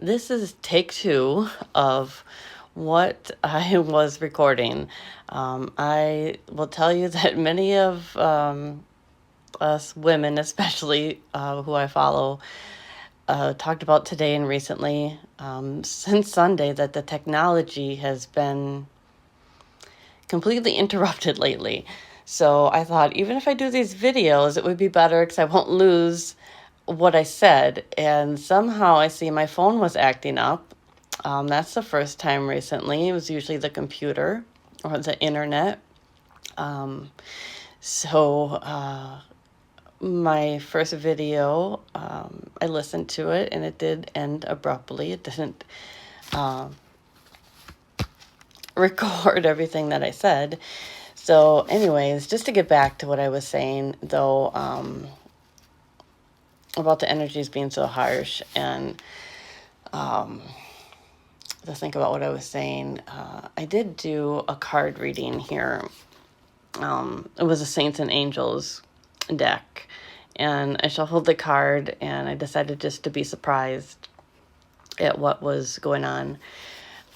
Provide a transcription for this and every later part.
This is take two of what I was recording. I will tell you that many of us women, especially who I follow, talked about today and recently, since Sunday, that the technology has been completely interrupted lately. So I thought, even if I do these videos, it would be better because I won't lose what I said. And somehow I see my phone was acting up. That's the first time recently. It was usually the computer or the internet. Um, so my first video, I listened to it and it did end abruptly. It didn't record everything that I said. So, anyways, just to get back to what I was saying, though, about the energies being so harsh, and to think about what I was saying, I did do a card reading here. It was a Saints and Angels deck, and I shuffled the card, and I decided just to be surprised at what was going on.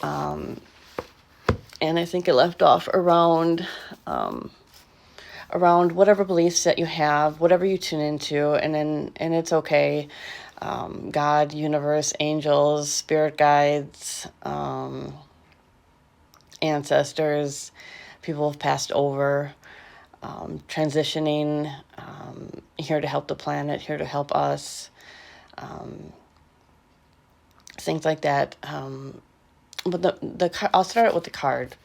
And I think it left off around whatever beliefs that you have, whatever you tune into, and it's okay. God, universe, angels, spirit guides, ancestors, people have passed over, transitioning, here to help the planet, here to help us, things like that. But I'll start with the card.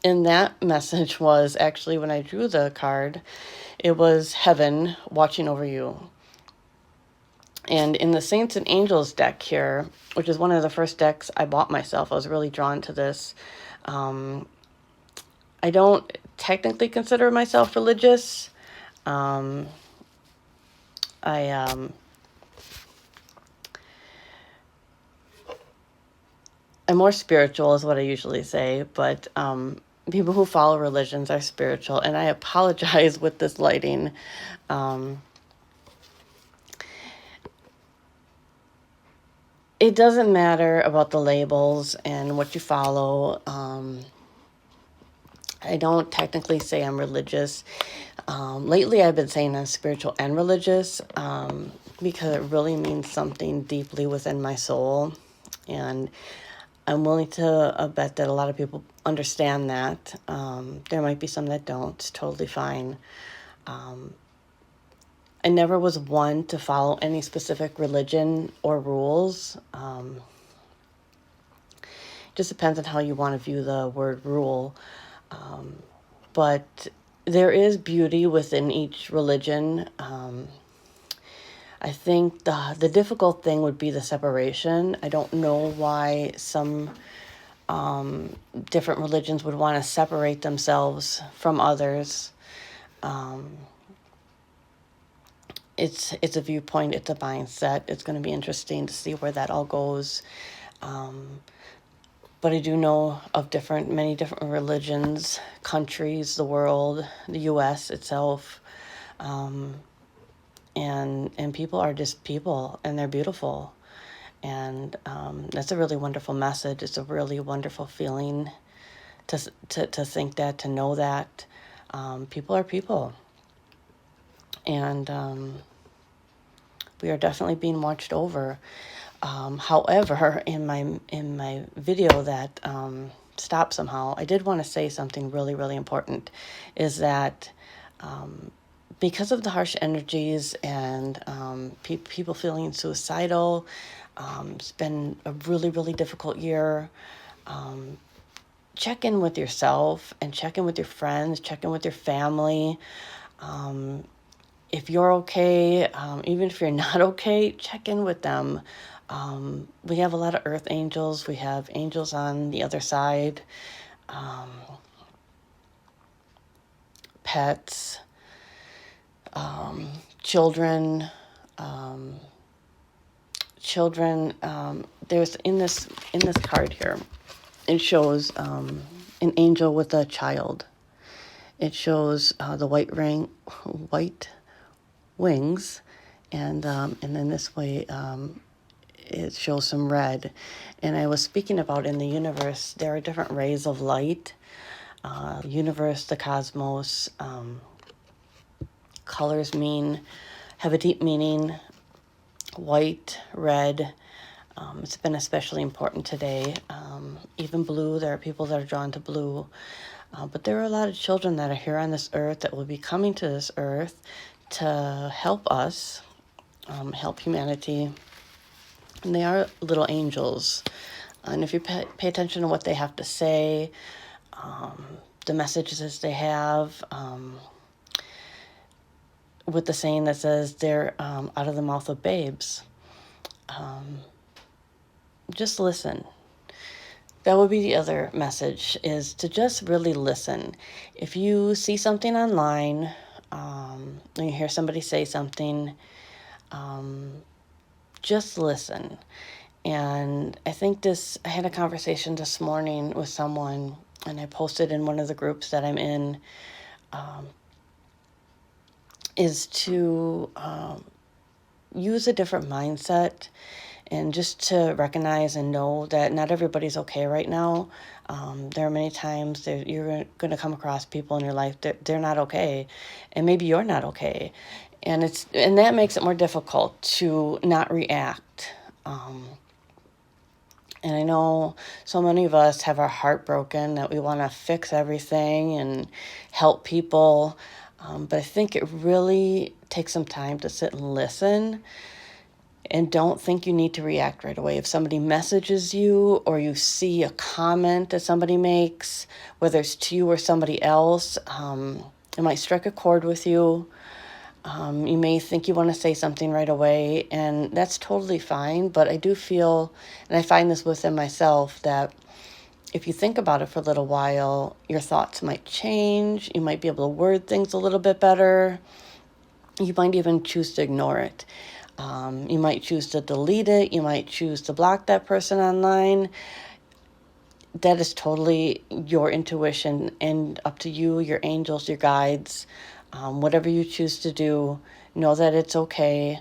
And that message was actually, when I drew the card, it was heaven watching over you. And in the Saints and Angels deck here, which is one of the first decks I bought myself, I was really drawn to this. I don't technically consider myself religious. I'm more spiritual is what I usually say, but people who follow religions are spiritual, and I apologize with this lighting. It doesn't matter about the labels and what you follow. I don't technically say I'm religious. Lately, I've been saying I'm spiritual and religious because it really means something deeply within my soul. And I'm willing to bet that a lot of people understand that. There might be some that don't. It's totally fine. I never was one to follow any specific religion or rules. Just depends on how you want to view the word rule. But there is beauty within each religion. I think the difficult thing would be the separation. I don't know why some different religions would want to separate themselves from others. It's a viewpoint, it's a mindset. It's going to be interesting to see where that all goes. But I do know of many different religions, countries, the world, the U.S. itself, and people are just people, and they're beautiful, and that's a really wonderful message. It's a really wonderful feeling to think that, to know that people are people, and we are definitely being watched over. However, in my video that stopped somehow, I did want to say something really, really important, is that because of the harsh energies and people feeling suicidal, it's been a really, really difficult year. Check in with yourself and check in with your friends, check in with your family. If you're okay, even if you're not okay, check in with them. We have a lot of earth angels. We have angels on the other side. Pets, children. There's in this card here, it shows an angel with a child. It shows the white wings, and then this way it shows some red. And I was speaking about in the universe, there are different rays of light. Universe, the cosmos, colors have a deep meaning. White, red, it's been especially important today. Even blue, there are people that are drawn to blue. But there are a lot of children that are here on this earth that will be coming to this earth to help us, help humanity. And they are little angels. And if you pay attention to what they have to say, the messages they have, with the saying that says they're out of the mouth of babes. Just listen. That would be the other message, is to just really listen. If you see something online, and you hear somebody say something, just listen. And I think I had a conversation this morning with someone, and I posted in one of the groups that I'm in, is to use a different mindset, and just to recognize and know that not everybody's okay right now. There are many times that you're going to come across people in your life that they're not okay, and maybe you're not okay, and that makes it more difficult to not react. And I know so many of us have our heart broken that we want to fix everything and help people, but I think it really takes some time to sit and listen. And don't think you need to react right away. If somebody messages you or you see a comment that somebody makes, whether it's to you or somebody else, it might strike a chord with you. You may think you want to say something right away, and that's totally fine. But I do feel, and I find this within myself, that if you think about it for a little while, your thoughts might change. You might be able to word things a little bit better. You might even choose to ignore it. You might choose to delete it. You might choose to block that person online. That is totally your intuition, and up to you, your angels, your guides, whatever you choose to do, know that it's okay.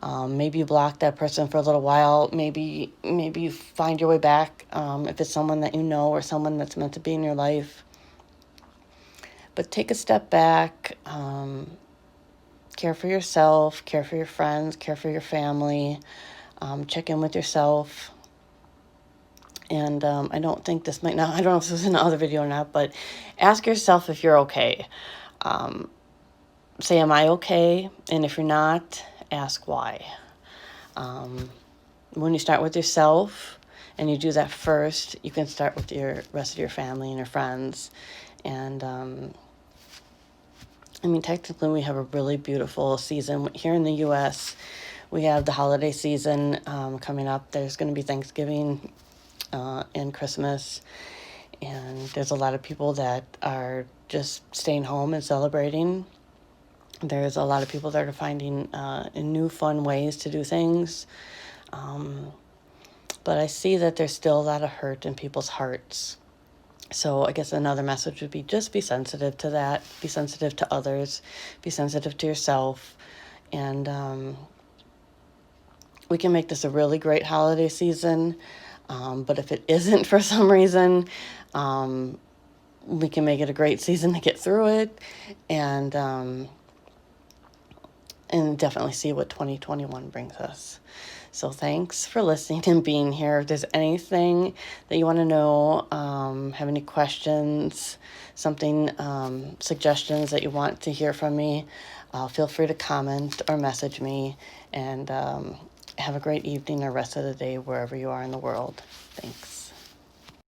Maybe you block that person for a little while. Maybe you find your way back, if it's someone that you know or someone that's meant to be in your life. But take a step back. Care for yourself, care for your friends, care for your family, check in with yourself. And I don't know if this was in another video or not, but ask yourself if you're okay. Say, am I okay? And if you're not, ask why. When you start with yourself and you do that first, you can start with your rest of your family and your friends. And technically we have a really beautiful season here in the U.S. We have the holiday season coming up. There's going to be Thanksgiving and Christmas, and there's a lot of people that are just staying home and celebrating. There's a lot of people that are finding new fun ways to do things. But I see that there's still a lot of hurt in people's hearts. So I guess another message would be just be sensitive to that, be sensitive to others, be sensitive to yourself. And we can make this a really great holiday season. But if it isn't for some reason, we can make it a great season to get through it. And definitely see what 2021 brings us. So thanks for listening and being here. If there's anything that you want to know, have any questions, suggestions that you want to hear from me, feel free to comment or message me. And have a great evening or rest of the day wherever you are in the world. Thanks.